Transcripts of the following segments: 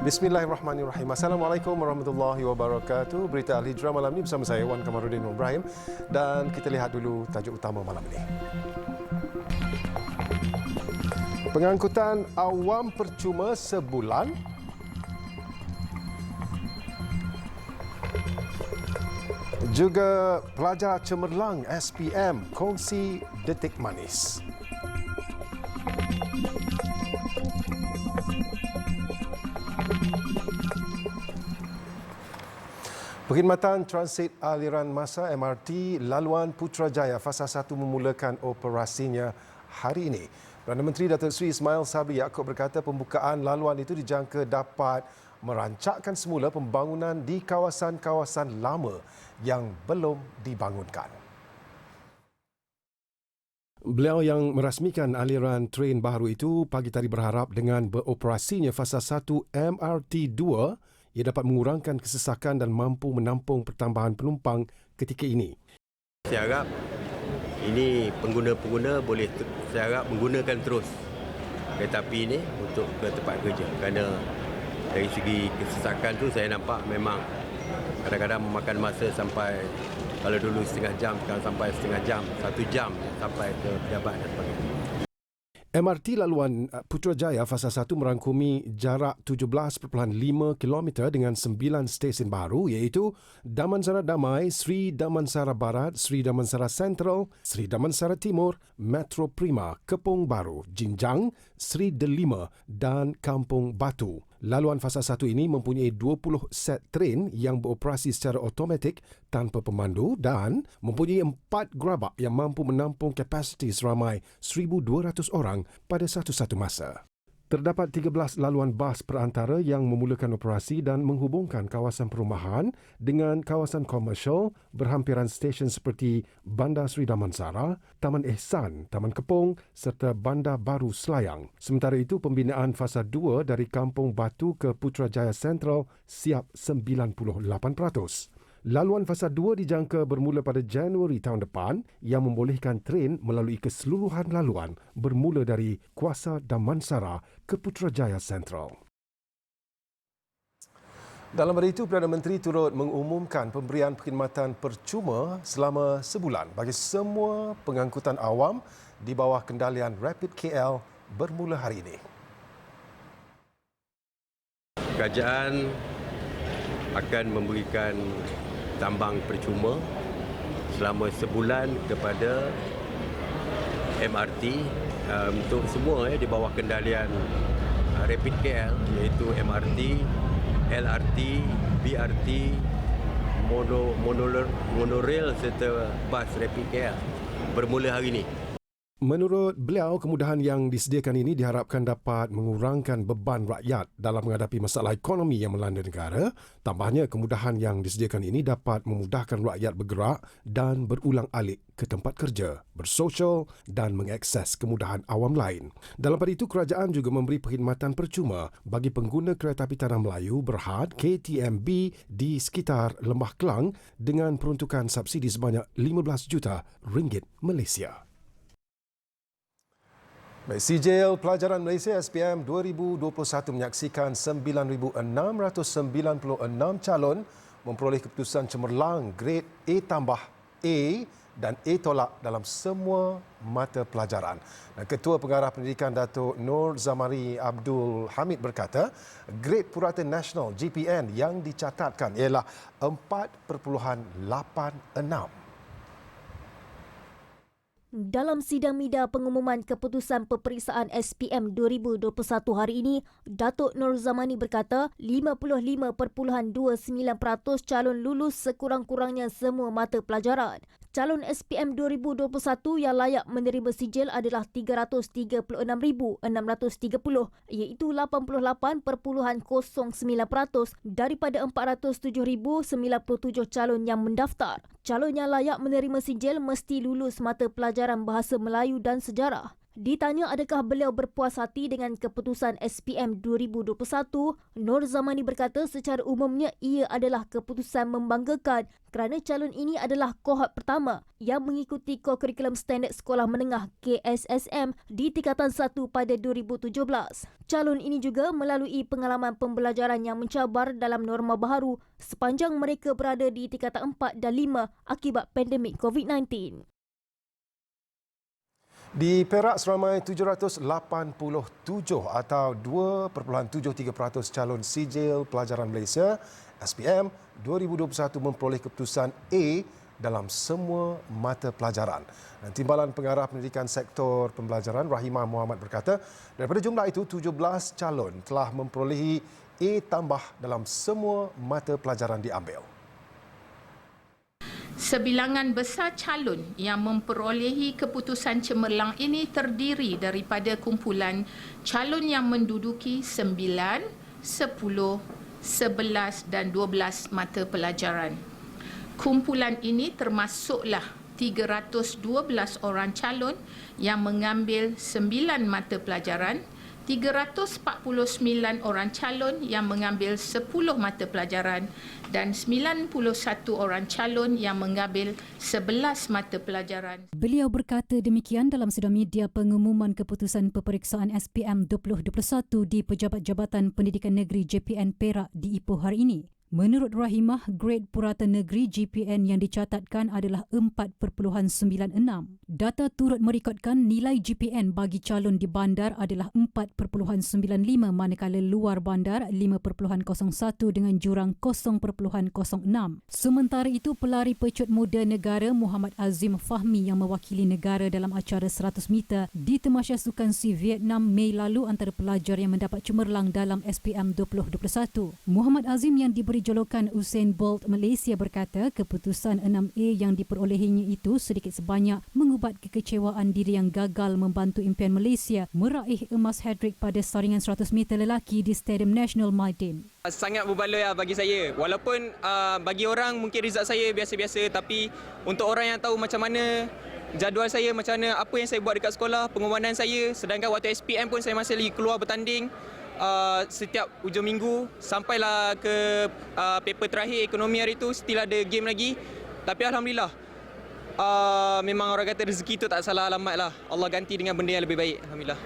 Bismillahirrahmanirrahim. Assalamualaikum warahmatullahi wabarakatuh. Berita Al-Hijrah malam ini bersama saya Wan Kamarudin Ibrahim, dan kita lihat dulu tajuk utama malam ini. Pengangkutan awam percuma sebulan. Juga pelajar cemerlang SPM kongsi detik manis. Perkhidmatan Transit Aliran Masa MRT Laluan Putrajaya Fasa 1 memulakan operasinya hari ini. Perdana Menteri Datuk Seri Ismail Sabri Yaakob berkata pembukaan laluan itu dijangka dapat merancakkan semula pembangunan di kawasan-kawasan lama yang belum dibangunkan. Beliau yang merasmikan aliran train baru itu pagi tadi berharap dengan beroperasinya fasa 1 MRT 2 ia dapat mengurangkan kesesakan dan mampu menampung pertambahan penumpang ketika ini. Saya harap ini pengguna-pengguna boleh saya harap menggunakan terus kereta api ini untuk ke tempat kerja, kerana dari segi kesesakan tu saya nampak memang kadang-kadang memakan masa sampai, kalau dulu setengah jam, sekarang sampai setengah jam, 1 jam sampai ke pejabat dan sebagainya. MRT Laluan Putrajaya Fasa 1 merangkumi jarak 17.5 km dengan 9 stesen baru iaitu Damansara Damai, Sri Damansara Barat, Sri Damansara Central, Sri Damansara Timur, Metro Prima, Kepong Baru, Jinjang, Sri Delima dan Kampung Batu. Laluan fasa 1 ini mempunyai 20 set train yang beroperasi secara automatik tanpa pemandu dan mempunyai 4 gerabak yang mampu menampung kapasiti seramai 1,200 orang pada satu-satu masa. Terdapat 13 laluan bas perantara yang memulakan operasi dan menghubungkan kawasan perumahan dengan kawasan komersial berhampiran stesen seperti Bandar Sri Damansara, Taman Ehsan, Taman Kepong serta Bandar Baru Selayang. Sementara itu, pembinaan fasa 2 dari Kampung Batu ke Putrajaya Central siap 98%. Laluan fasa 2 dijangka bermula pada Januari tahun depan yang membolehkan train melalui keseluruhan laluan bermula dari Kuasa Damansara ke Putrajaya Central. Dalam hari itu, Perdana Menteri turut mengumumkan pemberian perkhidmatan percuma selama sebulan bagi semua pengangkutan awam di bawah kendalian Rapid KL bermula hari ini. Kerajaan akan memberikan tambang percuma selama sebulan kepada MRT untuk semua di bawah kendalian Rapid KL, iaitu MRT, LRT, BRT, monorail serta bas Rapid KL bermula hari ini. Menurut beliau, kemudahan yang disediakan ini diharapkan dapat mengurangkan beban rakyat dalam menghadapi masalah ekonomi yang melanda negara. Tambahnya, kemudahan yang disediakan ini dapat memudahkan rakyat bergerak dan berulang-alik ke tempat kerja, bersosial dan mengakses kemudahan awam lain. Dalam pada itu, kerajaan juga memberi perkhidmatan percuma bagi pengguna kereta api Tanah Melayu Berhad KTMB di sekitar Lembah Kelang dengan peruntukan subsidi sebanyak 15 juta ringgit Malaysia. Sijil Pelajaran Malaysia SPM 2021 menyaksikan 9,696 calon memperoleh keputusan cemerlang grade A+A dan A tolak dalam semua mata pelajaran. Dan Ketua Pengarah Pendidikan Datuk Nur Zamari Abdul Hamid berkata, grade purata nasional GPN yang dicatatkan ialah 4.86. Dalam sidang media pengumuman keputusan peperiksaan SPM 2021 hari ini, Datuk Nur Zamani berkata 55.29% calon lulus sekurang-kurangnya semua mata pelajaran. Calon SPM 2021 yang layak menerima sijil adalah 336,630 iaitu 88.09% daripada 407,097 calon yang mendaftar. Calon yang layak menerima sijil mesti lulus mata pelajaran Bahasa Melayu dan Sejarah. Ditanya adakah beliau berpuas hati dengan keputusan SPM 2021, Nur Zamani berkata secara umumnya ia adalah keputusan membanggakan kerana calon ini adalah kohort pertama yang mengikuti kurikulum standard sekolah menengah KSSM di tingkatan 1 pada 2017. Calon ini juga melalui pengalaman pembelajaran yang mencabar dalam norma baharu sepanjang mereka berada di tingkatan 4 dan 5 akibat pandemik COVID-19. Di Perak, seramai 787 atau 2.73% calon sijil pelajaran Malaysia SPM 2021 memperoleh keputusan A dalam semua mata pelajaran. Dan Timbalan Pengarah Pendidikan Sektor Pembelajaran Rahimah Muhammad berkata, daripada jumlah itu 17 calon telah memperolehi A tambah dalam semua mata pelajaran diambil. Sebilangan besar calon yang memperolehi keputusan cemerlang ini terdiri daripada kumpulan calon yang menduduki 9, 10, 11 dan 12 mata pelajaran. Kumpulan ini termasuklah 312 orang calon yang mengambil 9 mata pelajaran, 349 orang calon yang mengambil 10 mata pelajaran dan 91 orang calon yang mengambil 11 mata pelajaran. Beliau berkata demikian dalam sidang media pengumuman keputusan peperiksaan SPM 2021 di Pejabat Jabatan Pendidikan Negeri JPN Perak di Ipoh hari ini. Menurut Rahimah, grade purata negeri GPN yang dicatatkan adalah 4.96. Data turut merekodkan nilai GPN bagi calon di bandar adalah 4.95 manakala luar bandar 5.01 dengan jurang 0.06. Sementara itu, pelari pecut muda negara Muhammad Azim Fahmi yang mewakili negara dalam acara 100 meter di Tamasya Sukan Si Vietnam Mei lalu antara pelajar yang mendapat cemerlang dalam SPM 2021. Muhammad Azim yang diberi julukan Usain Bolt Malaysia berkata keputusan 6A yang diperolehinya itu sedikit sebanyak mengubat kekecewaan diri yang gagal membantu impian Malaysia meraih emas hat-trick pada saringan 100 meter lelaki di Stadium Nasional Maidin. Sangat berbaloi bagi saya. Walaupun bagi orang mungkin result saya biasa-biasa, tapi untuk orang yang tahu macam mana jadual saya, macam mana apa yang saya buat dekat sekolah, pengorbanan saya, sedangkan waktu SPM pun saya masih lagi keluar bertanding setiap hujung minggu sampailah ke paper terakhir ekonomi hari tu, still ada game lagi. Tapi Alhamdulillah, memang orang kata rezeki tu tak salah alamat lah. Allah ganti dengan benda yang lebih baik. Alhamdulillah.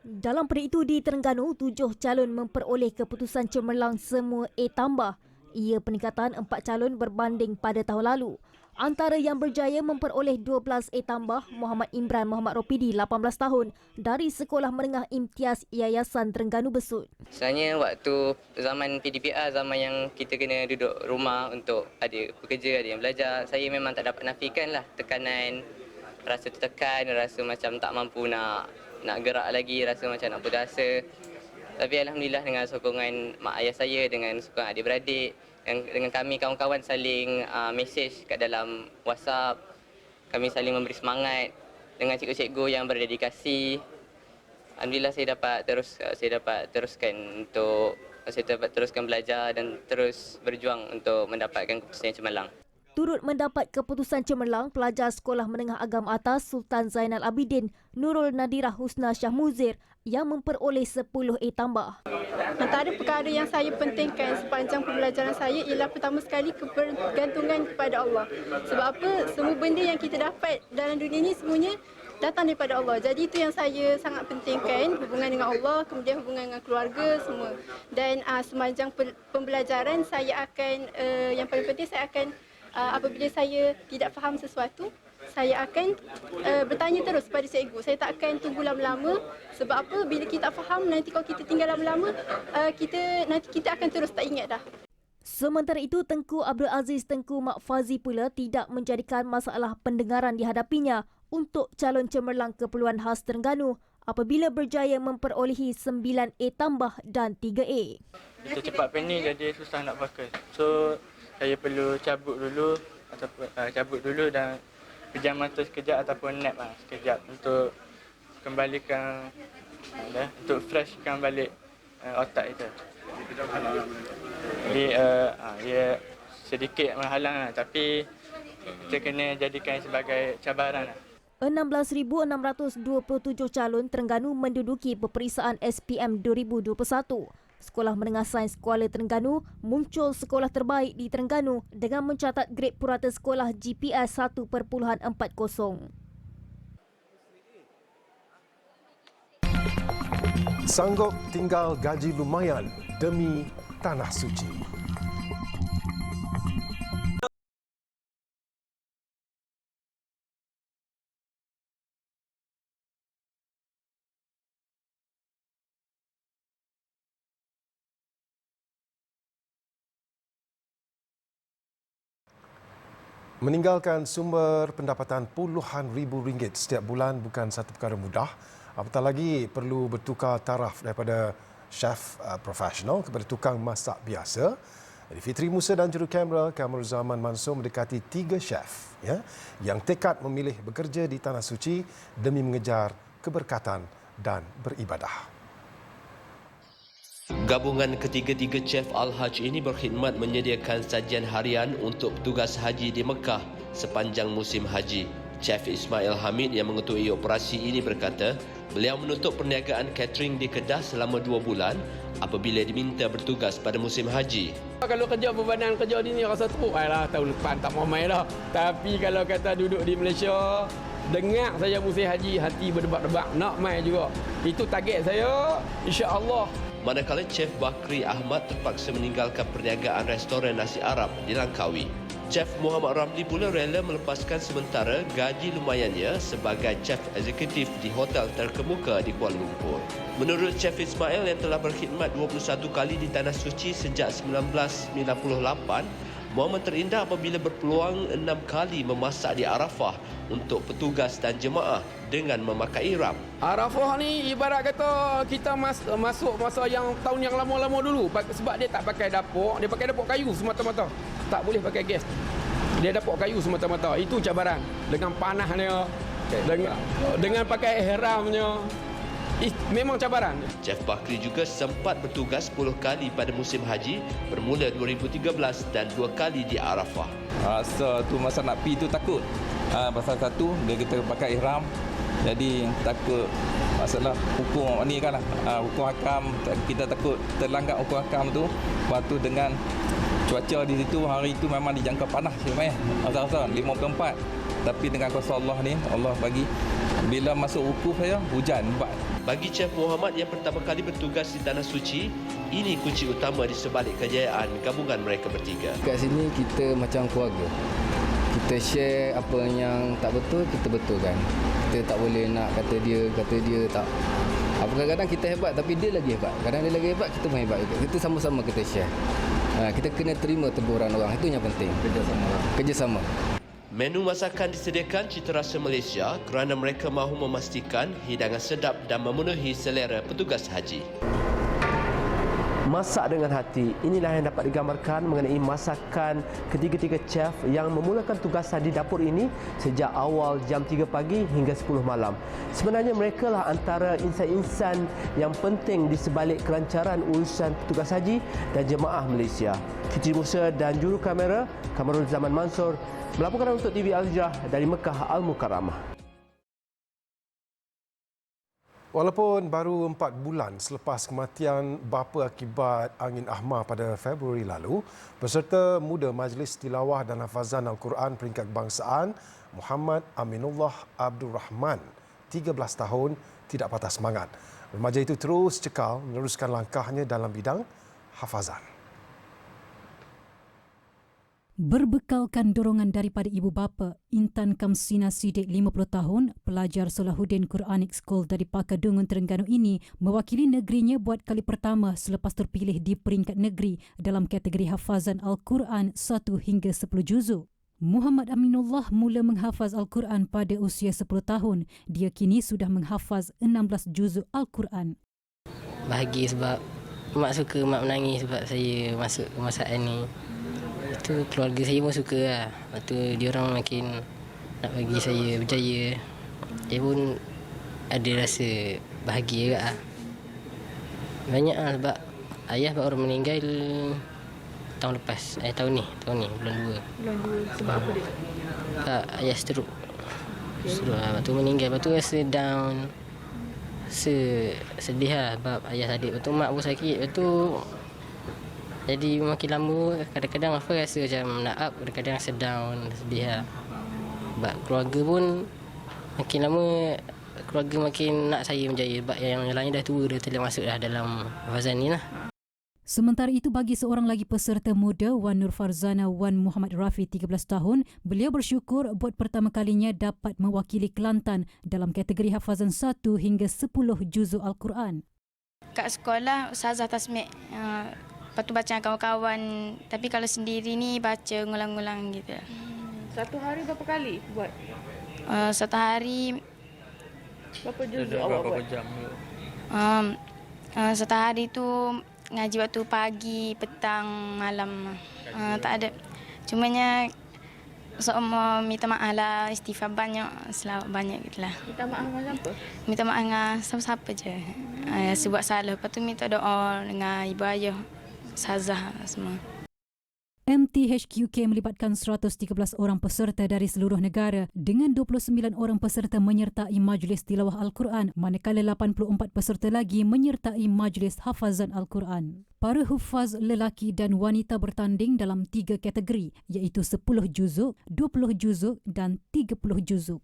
Dalam pada itu di Terengganu, 7 calon memperoleh keputusan cemerlang semua A tambah. Ia peningkatan 4 calon berbanding pada tahun lalu. Antara yang berjaya memperoleh 12 A tambah, Muhammad Imran Muhammad Ropidi, 18 tahun, dari Sekolah Menengah Imtiaz Yayasan Terengganu Besut. Sebenarnya waktu zaman PDPR, zaman yang kita kena duduk rumah untuk ada bekerja, ada yang belajar, saya memang tak dapat nafikan lah tekanan, rasa tertekan, rasa macam tak mampu nak gerak lagi, rasa macam nak putus asa. Tapi Alhamdulillah dengan sokongan mak ayah saya, dengan sokongan adik-beradik, dengan kami kawan-kawan saling mesej kat dalam WhatsApp, kami saling memberi semangat dengan cikgu-cikgu yang berdedikasi. Alhamdulillah saya dapat teruskan belajar dan terus berjuang untuk mendapatkan keputusan yang cemerlang. Turut mendapat keputusan cemerlang pelajar Sekolah Menengah Agama Atas Sultan Zainal Abidin Nurul Nadirah Husna Shah Muzir yang memperoleh 10 A tambah. Antara perkara yang saya pentingkan sepanjang pembelajaran saya ialah pertama sekali kebergantungan kepada Allah. Sebab apa? Semua benda yang kita dapat dalam dunia ini semuanya datang daripada Allah. Jadi itu yang saya sangat pentingkan, hubungan dengan Allah, kemudian hubungan dengan keluarga semua. Dan sepanjang pembelajaran saya akan, yang paling penting saya akan apabila saya tidak faham sesuatu, saya akan bertanya terus pada cikgu. Saya tak akan tunggu lama-lama. Sebab apa? Bila kita tak faham, nanti kalau kita tinggal lama-lama, kita akan terus tak ingat dah. Sementara itu, Tengku Abdul Aziz Tengku Mak Fazi pula tidak menjadikan masalah pendengaran dihadapinya untuk calon cemerlang keperluan khas Terengganu apabila berjaya memperolehi 9 A tambah dan 3 A. Kita cepat panik jadi susah nak fokus. So, saya perlu cabut dulu dan pejam mata sekejap ataupun nap sekejap untuk kembalikan untuk freshkan balik otak itu. Jadi ia sedikit menghalang tapi kita kena jadikan sebagai cabaran. 16,627 calon Terengganu menduduki peperiksaan SPM 2021. Sekolah Menengah Sains Kuala Terengganu muncul sekolah terbaik di Terengganu dengan mencatat grade purata sekolah GPS 1.40. Sanggup tinggal gaji lumayan demi Tanah Suci. Meninggalkan sumber pendapatan puluhan ribu ringgit setiap bulan bukan satu perkara mudah. Apatah lagi perlu bertukar taraf daripada chef profesional kepada tukang masak biasa. Jadi Fitri Musa dan juru kamera Kamarul Zaman Mansor mendekati 3 chef yang tekad memilih bekerja di Tanah Suci demi mengejar keberkatan dan beribadah. Gabungan ketiga-tiga chef Al-Hajj ini berkhidmat menyediakan sajian harian untuk petugas haji di Mekah sepanjang musim haji. Chef Ismail Hamid yang mengetuai operasi ini berkata, beliau menutup perniagaan catering di Kedah selama 2 bulan apabila diminta bertugas pada musim haji. Kalau kerja bebanan kerja di ni rasa teruk lah, tahun depan tak mau main dah. Tapi kalau kata duduk di Malaysia, dengar saya musim haji, hati berdebak-debak nak main juga. Itu target saya, insya-Allah. Manakala Chef Bakri Ahmad terpaksa meninggalkan perniagaan restoran nasi Arab di Langkawi. Chef Muhammad Ramli pula rela melepaskan sementara gaji lumayannya sebagai chef eksekutif di hotel terkemuka di Kuala Lumpur. Menurut Chef Ismail yang telah berkhidmat 21 kali di Tanah Suci sejak 1998, momen terindah apabila berpeluang 6 kali memasak di Arafah untuk petugas dan jemaah dengan memakai ihram. Arafah ni ibarat kata kita masuk masa yang tahun yang lama-lama dulu, sebab dia tak pakai dapur, dia pakai dapur kayu semata-mata. Tak boleh pakai gas. Dia dapur kayu semata-mata. Itu cabaran dengan panasnya, dengan pakai ihramnya. Memang cabaran. Chef Bakri juga sempat bertugas 10 kali pada musim haji bermula 2013 dan 2 kali di Arafah. Rasa tu masa nak pergi tu takut. Pasal satu, dia kita pakai ihram. Jadi takut masalah hukum ni kan, hukum hakam, kita takut terlanggar hukum hakam tu. Lepas tu dengan cuaca di situ hari itu memang dijangka panas rasa-rasa 54. Tapi dengan kuasa Allah ni, Allah bagi bila masuk wukuf saya hujan lebat. Bagi Chef Muhammad yang pertama kali bertugas di Tanah Suci, ini kunci utama di sebalik kejayaan gabungan mereka bertiga. Kat sini kita macam keluarga. Kita share apa yang tak betul, kita betulkan. Kita tak boleh nak kata dia tak. Kadang-kadang kita hebat tapi dia lagi hebat. Kadang dia lagi hebat, kita pun hebat juga. Kita sama-sama kita share. Kita kena terima teguran orang. Itu yang penting. Kerjasama. Menu masakan disediakan Citarasa Malaysia kerana mereka mahu memastikan hidangan sedap dan memenuhi selera petugas haji. Masak dengan hati, inilah yang dapat digambarkan mengenai masakan ketiga-tiga chef yang memulakan tugasan di dapur ini sejak awal jam 3 pagi hingga 10 malam. Sebenarnya mereka lah antara insan-insan yang penting di sebalik kelancaran urusan petugas haji dan jemaah Malaysia. Fitri Musa dan juru kamera Kamarul Zaman Mansor melaporkan untuk TV Al-Hijrah dari Mekah Al-Mukarramah. Walaupun baru 4 bulan selepas kematian bapa akibat angin ahmar pada Februari lalu, peserta muda Majlis Tilawah dan Hafazan Al-Quran peringkat kebangsaan Muhammad Aminullah Abdul Rahman, 13 tahun, tidak patah semangat. Remaja itu terus cekal meneruskan langkahnya dalam bidang hafazan. Berbekalkan dorongan daripada ibu bapa, Intan Kamsina Sidik 50 tahun, pelajar Salahuddin Quranic School dari Pakadungun Terengganu ini mewakili negerinya buat kali pertama selepas terpilih di peringkat negeri dalam kategori hafazan Al-Quran 1 hingga 10 juzuk. Muhammad Aminullah mula menghafaz Al-Quran pada usia 10 tahun. Dia kini sudah menghafaz 16 juzuk Al-Quran. Bahagia sebab mak menangis sebab saya masuk kemasakan ni. Itu keluarga saya pun suka lah. Lepas tu diorang makin nak bagi saya berjaya. Saya pun ada rasa bahagia juga lah. Banyak lah sebab ayah baru meninggal tahun lepas. Tahun ni bulan 2. Bulan 2 sebab apa dia? Ayah stroke. Stroke lepas tu meninggal. Lepas tu rasa down. Sedih lah sebab ayah sakit. Lepas tu mak pun sakit. Lepas tu jadi makin lama kadang-kadang apa rasa macam nak up, kadang-kadang rasa down, sedih lah. Sebab keluarga pun makin lama keluarga makin nak saya menjaya sebab yang lain dah tua, dah telah masuk dah dalam hafazan ni lah. Sementara itu, bagi seorang lagi peserta muda, Wan Nur Farzana Wan Muhammad Rafi, 13 tahun, beliau bersyukur buat pertama kalinya dapat mewakili Kelantan dalam kategori hafazan 1 hingga 10 juzuk Al-Quran. Kat sekolah, Ustazah tasmik. Lepas tu baca kawan-kawan. Tapi kalau sendiri ni baca ngulang-ngulang gitu. Satu hari berapa kali buat? Satu hari berapa juzuk awak buat? Berapa jam? Satu hari tu ngaji waktu pagi, petang, malam. Tak ada. Cumanya semua minta maaf lah, istighfar banyak, selawat banyak gitulah. Minta maaf dengan siapa? Minta maaf dengan siapa-siapa je. Sebab salah. Lepas tu minta doa dengan ibu ayah, Ustazah semua. MTHQK melibatkan 113 orang peserta dari seluruh negara dengan 29 orang peserta menyertai Majlis Tilawah Al-Quran, manakala 84 peserta lagi menyertai Majlis Hafazan Al-Quran. Para hufaz lelaki dan wanita bertanding dalam 3 kategori, iaitu 10 juzuk, 20 juzuk dan 30 juzuk.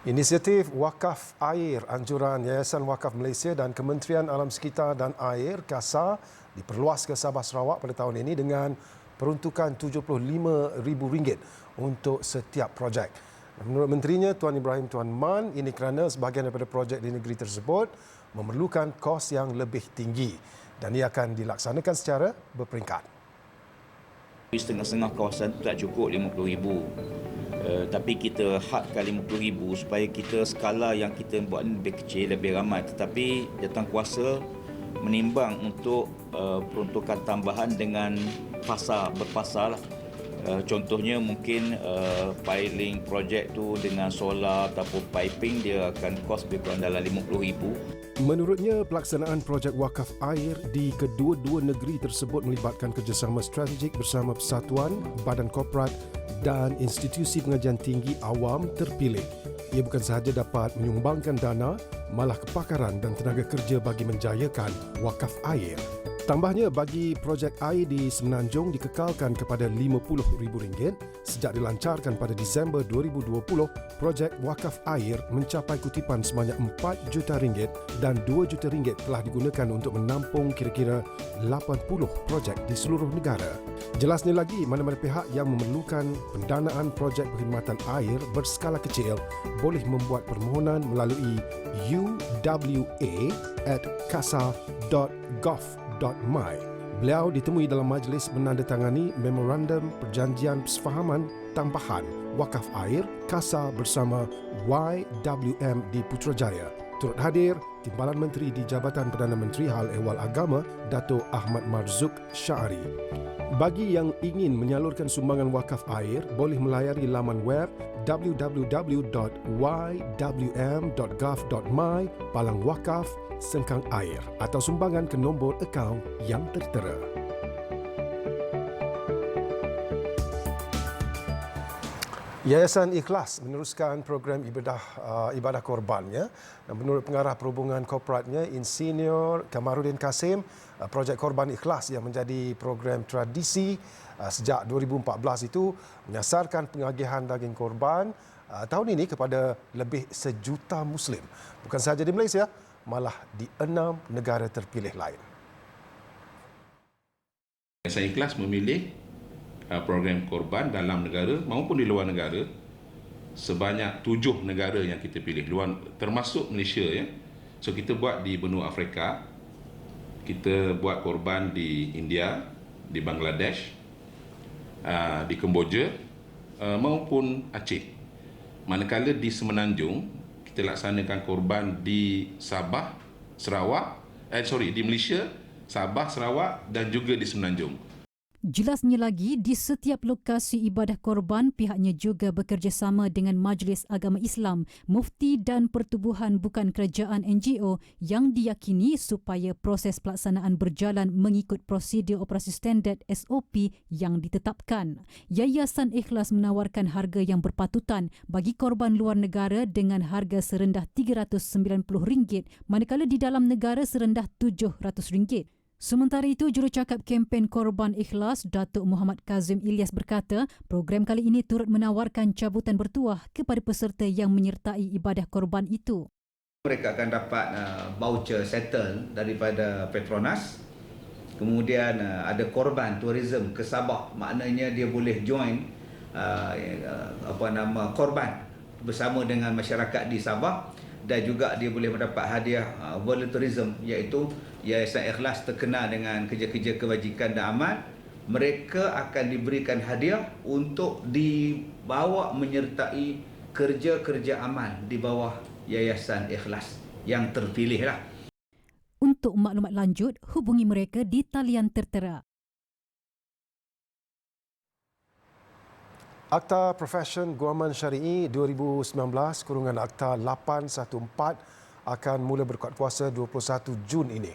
Inisiatif Wakaf Air anjuran Yayasan Wakaf Malaysia dan Kementerian Alam Sekitar dan Air KASA diperluas ke Sabah Sarawak pada tahun ini dengan peruntukan RM75,000 untuk setiap projek. Menurut menterinya Tuan Ibrahim Tuan Man, ini kerana sebahagian daripada projek di negeri tersebut memerlukan kos yang lebih tinggi dan ia akan dilaksanakan secara berperingkat. Setengah-setengah kawasan tak cukup RM50,000. Tapi kita hadkan RM50,000 supaya kita skala yang kita buat lebih kecil, lebih ramai. Tetapi jawatankuasa menimbang untuk peruntukan tambahan dengan berfasa lah. Contohnya mungkin piling projek tu dengan solar ataupun piping dia akan kos lebih kurang dalam RM50,000. Menurutnya, pelaksanaan projek wakaf air di kedua-dua negeri tersebut melibatkan kerjasama strategik bersama persatuan, badan korporat dan institusi pengajian tinggi awam terpilih. Ia bukan sahaja dapat menyumbangkan dana, malah kepakaran dan tenaga kerja bagi menjayakan wakaf air. Tambahnya, bagi projek air di Semenanjung dikekalkan kepada RM50,000 sejak dilancarkan pada Disember 2020. Projek wakaf air mencapai kutipan sebanyak RM4 juta dan RM2 juta telah digunakan untuk menampung kira-kira 80 projek di seluruh negara. Jelasnya lagi, mana-mana pihak yang memerlukan pendanaan projek perkhidmatan air berskala kecil boleh membuat permohonan melalui uwa@kasa.gov.my. Beliau ditemui dalam majlis menandatangani memorandum perjanjian persefahaman tambahan wakaf air KASA bersama YWM di Putrajaya. Turut hadir Timbalan Menteri di Jabatan Perdana Menteri Hal Ehwal Agama, Dato' Ahmad Marzuk Syari. Bagi yang ingin menyalurkan sumbangan wakaf air, boleh melayari laman web www.ywm.gov.my /wakaf sengkang air atau sumbangan ke nombor akaun yang tertera. Yayasan Ikhlas meneruskan program ibadah korbannya. Dan menurut pengarah perhubungan korporatnya Insinyur Kamarudin Kasim, projek Korban Ikhlas yang menjadi program tradisi sejak 2014 itu menyasarkan pengagihan daging korban tahun ini kepada lebih 1 juta Muslim. Bukan sahaja di Malaysia, malah di 6 negara terpilih lain. Yayasan Ikhlas memilih program korban dalam negara maupun di luar negara sebanyak 7 negara yang kita pilih, termasuk Malaysia ya. So kita buat di benua Afrika, kita buat korban di India, di Bangladesh, di Kemboja maupun Aceh. Manakala di Semenanjung kita laksanakan korban di Sabah, Sarawak, di Malaysia, Sabah, Sarawak dan juga di Semenanjung. Jelasnya lagi, di setiap lokasi ibadah korban, pihaknya juga bekerjasama dengan Majlis Agama Islam, Mufti dan Pertubuhan Bukan Kerajaan NGO yang diyakini supaya proses pelaksanaan berjalan mengikut prosedur operasi standard SOP yang ditetapkan. Yayasan Ikhlas menawarkan harga yang berpatutan bagi korban luar negara dengan harga serendah RM390, manakala di dalam negara serendah RM700. Sementara itu, jurucakap kempen Korban Ikhlas, Datuk Muhammad Kazim Ilyas berkata, program kali ini turut menawarkan cabutan bertuah kepada peserta yang menyertai ibadah korban itu. Mereka akan dapat voucher settle daripada Petronas. Kemudian ada korban tourism ke Sabah, maknanya dia boleh join korban bersama dengan masyarakat di Sabah, dan juga dia boleh mendapat hadiah volunteerism, iaitu Yayasan Ikhlas terkenal dengan kerja-kerja kebajikan dan amal. Mereka akan diberikan hadiah untuk dibawa menyertai kerja-kerja amal di bawah Yayasan Ikhlas yang terpilih lah. Untuk maklumat lanjut, hubungi mereka di talian tertera. Akta Profession Guaman Syari'i 2019 kurungan Akta 814 akan mula berkuat kuasa 21 Jun ini.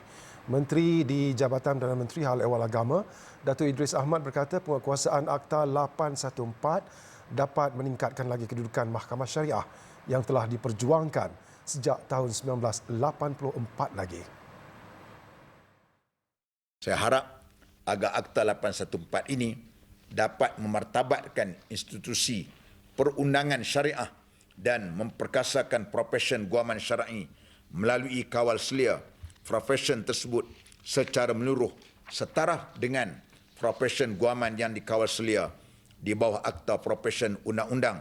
Menteri di Jabatan Perdana Menteri Hal Ehwal Agama, Datuk Idris Ahmad berkata penguatkuasaan Akta 814 dapat meningkatkan lagi kedudukan Mahkamah Syariah yang telah diperjuangkan sejak tahun 1984 lagi. Saya harap agar Akta 814 ini dapat memartabatkan institusi perundangan syariah dan memperkasakan profesion guaman syar'i melalui kawal selia profesion tersebut secara menyeluruh setaraf dengan profesion guaman yang dikawal selia di bawah Akta Profesion Undang-Undang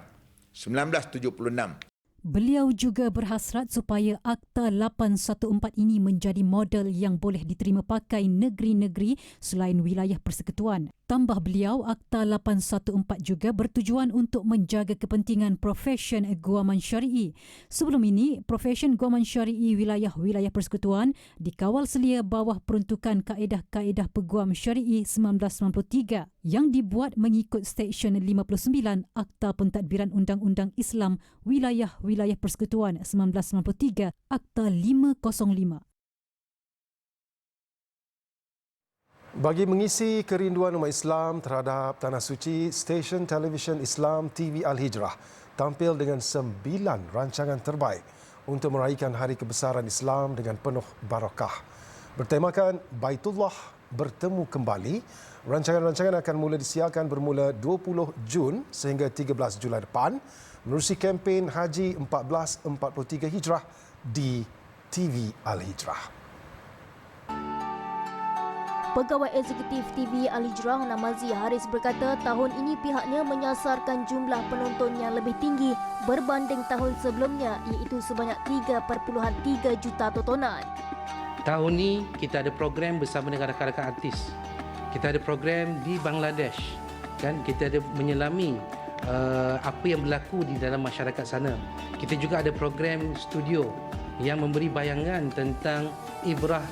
1976. Beliau juga berhasrat supaya Akta 814 ini menjadi model yang boleh diterima pakai negeri-negeri selain wilayah persekutuan. Tambah beliau, Akta 814 juga bertujuan untuk menjaga kepentingan profesion guaman syari'i. Sebelum ini, profesion guaman syari'i wilayah-wilayah persekutuan dikawal selia bawah peruntukan kaedah-kaedah peguam syari'i 1993 yang dibuat mengikut Seksyen 59 Akta Pentadbiran Undang-Undang Islam Wilayah-Wilayah Persekutuan 1993, Akta 505. Bagi mengisi kerinduan umat Islam terhadap Tanah Suci, stesen televisyen Islam TV Al-Hijrah tampil dengan 9 rancangan terbaik untuk meraihkan Hari Kebesaran Islam dengan penuh barakah. Bertemakan Baitullah bertemu kembali, rancangan-rancangan akan mula disiarkan bermula 20 Jun sehingga 13 Julai depan menerusi kempen Haji 1443 Hijrah di TV Al-Hijrah. Pegawai Eksekutif TV Al-Hijrah Namazi Haris berkata tahun ini pihaknya menyasarkan jumlah penonton yang lebih tinggi berbanding tahun sebelumnya iaitu sebanyak 3.3 juta tontonan. Tahun ini kita ada program bersama dengan rakan-rakan artis. Kita ada program di Bangladesh, kan, kita ada menyelami apa yang berlaku di dalam masyarakat sana. Kita juga ada program studio yang memberi bayangan tentang ibrah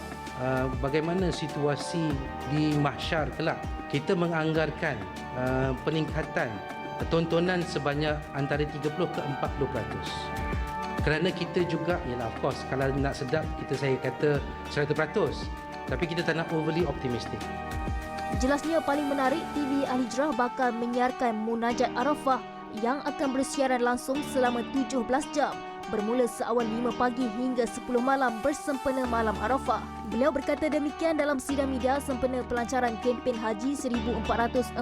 bagaimana situasi di mahsyar kelak. Kita menganggarkan peningkatan tontonan sebanyak antara 30 ke 40%. Kerana kita juga, of course, kalau nak sedap, saya kata 100%. Tapi kita tak nak overly optimistic. Jelasnya paling menarik, TV Al-Hijrah bakal menyiarkan Munajat Arafah yang akan bersiaran langsung selama 17 jam. Bermula seawal 5 pagi hingga 10 malam bersempena Malam Arafah. Beliau berkata demikian dalam sidang media sempena pelancaran kempen Haji 1443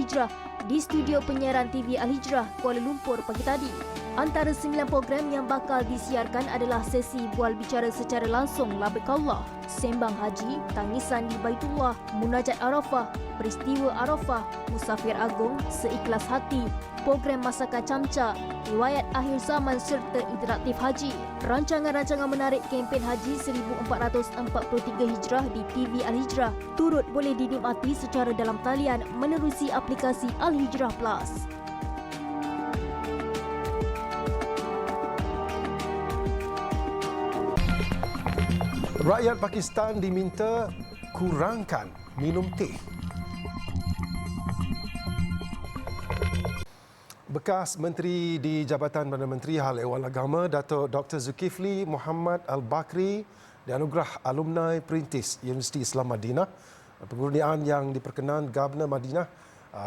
Hijrah di studio penyiaran TV Al-Hijrah, Kuala Lumpur pagi tadi. Antara 9 program yang bakal disiarkan adalah sesi bual bicara secara langsung Labbaik Allah, Sembang Haji, Tangisan di Baitullah, Munajat Arafah, Peristiwa Arafah, Musafir Agung, Seikhlas Hati, program Masakan Camca, Riwayat Akhir Zaman serta Interaktif Haji. Rancangan-rancangan menarik kempen Haji 1443 Hijrah di TV Al-Hijrah turut boleh dinikmati secara dalam talian menerusi aplikasi Al-Hijrah Plus. Rakyat Pakistan diminta kurangkan minum teh. Bekas Menteri di Jabatan Perdana Menteri Hal Ehwal Agama Datuk Dr. Zulkifli Muhammad Al-Bakri dianugerah alumni Perintis Universiti Islam Madinah. Pengurniaan yang diperkenan Governor Madinah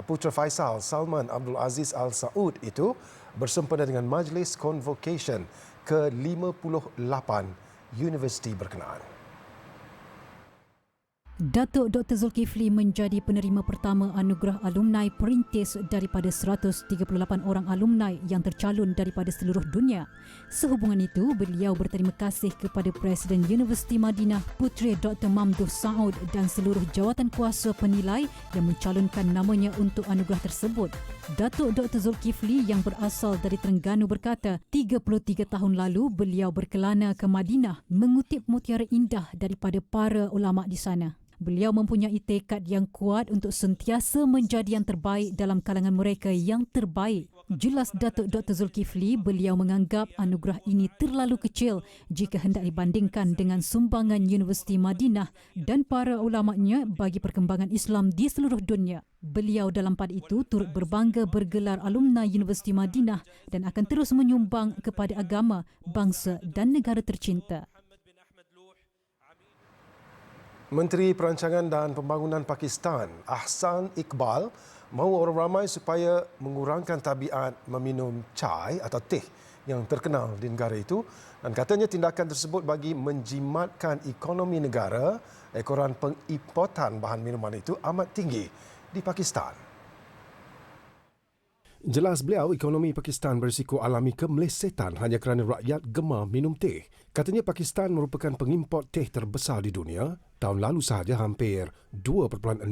Putra Faisal Salman Abdul Aziz Al Saud itu bersempena dengan Majlis Convocation ke-58 Universiti berkenaan. Datuk Dr. Zulkifli menjadi penerima pertama anugerah alumni perintis daripada 138 orang alumni yang tercalon daripada seluruh dunia. Sehubungan itu, beliau berterima kasih kepada Presiden Universiti Madinah Puteri Dr. Mamdouh Saud dan seluruh jawatan kuasa penilai yang mencalonkan namanya untuk anugerah tersebut. Datuk Dr. Zulkifli yang berasal dari Terengganu berkata, 33 tahun lalu beliau berkelana ke Madinah mengutip mutiara indah daripada para ulama di sana. Beliau mempunyai tekad yang kuat untuk sentiasa menjadi yang terbaik dalam kalangan mereka yang terbaik. Jelas Datuk Dr. Zulkifli, beliau menganggap anugerah ini terlalu kecil jika hendak dibandingkan dengan sumbangan Universiti Madinah dan para ulamanya bagi perkembangan Islam di seluruh dunia. Beliau dalam pada itu turut berbangga bergelar alumni Universiti Madinah dan akan terus menyumbang kepada agama, bangsa dan negara tercinta. Menteri Perancangan dan Pembangunan Pakistan, Ahsan Iqbal, mahu orang ramai supaya mengurangkan tabiat meminum cai atau teh yang terkenal di negara itu dan katanya tindakan tersebut bagi menjimatkan ekonomi negara. Ekoran pengimportan bahan minuman itu amat tinggi di Pakistan. Jelas beliau, ekonomi Pakistan berisiko alami kemelesetan hanya kerana rakyat gemar minum teh. Katanya Pakistan merupakan pengimport teh terbesar di dunia. Tahun lalu sahaja hampir 2.65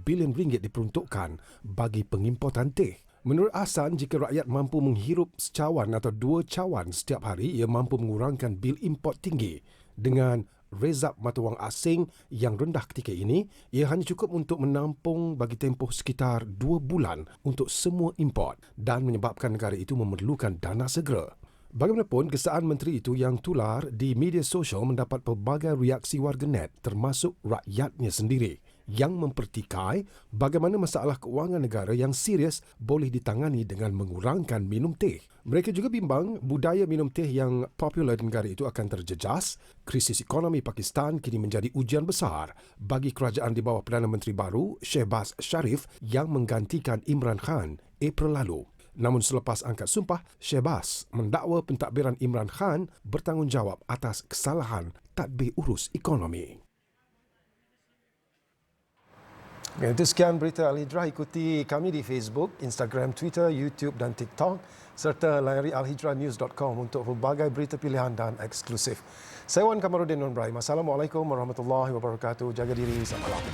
bilion ringgit diperuntukkan bagi pengimportan teh. Menurut Ahsan, jika rakyat mampu menghirup secawan atau 2 cawan setiap hari, ia mampu mengurangkan bil import tinggi. Dengan rezab mata wang asing yang rendah ketika ini, ia hanya cukup untuk menampung bagi tempoh sekitar 2 bulan untuk semua import dan menyebabkan negara itu memerlukan dana segera. Bagaimanapun, kesaan menteri itu yang tular di media sosial mendapat pelbagai reaksi warganet termasuk rakyatnya sendiri yang mempertikai bagaimana masalah keuangan negara yang serius boleh ditangani dengan mengurangkan minum teh. Mereka juga bimbang budaya minum teh yang popular di negara itu akan terjejas. Krisis ekonomi Pakistan kini menjadi ujian besar bagi kerajaan di bawah Perdana Menteri baru Shehbaz Sharif yang menggantikan Imran Khan April lalu. Namun selepas angkat sumpah, Shehbaz mendakwa pentadbiran Imran Khan bertanggungjawab atas kesalahan tadbir urus ekonomi. Itu sekian berita Al-Hijrah. Ikuti kami di Facebook, Instagram, Twitter, YouTube dan TikTok serta layari alhijrahnews.com untuk pelbagai berita pilihan dan eksklusif. Saya Wan Kamarudin Nurul Ibrahim. Assalamualaikum warahmatullahi wabarakatuh. Jaga diri, selamat malam.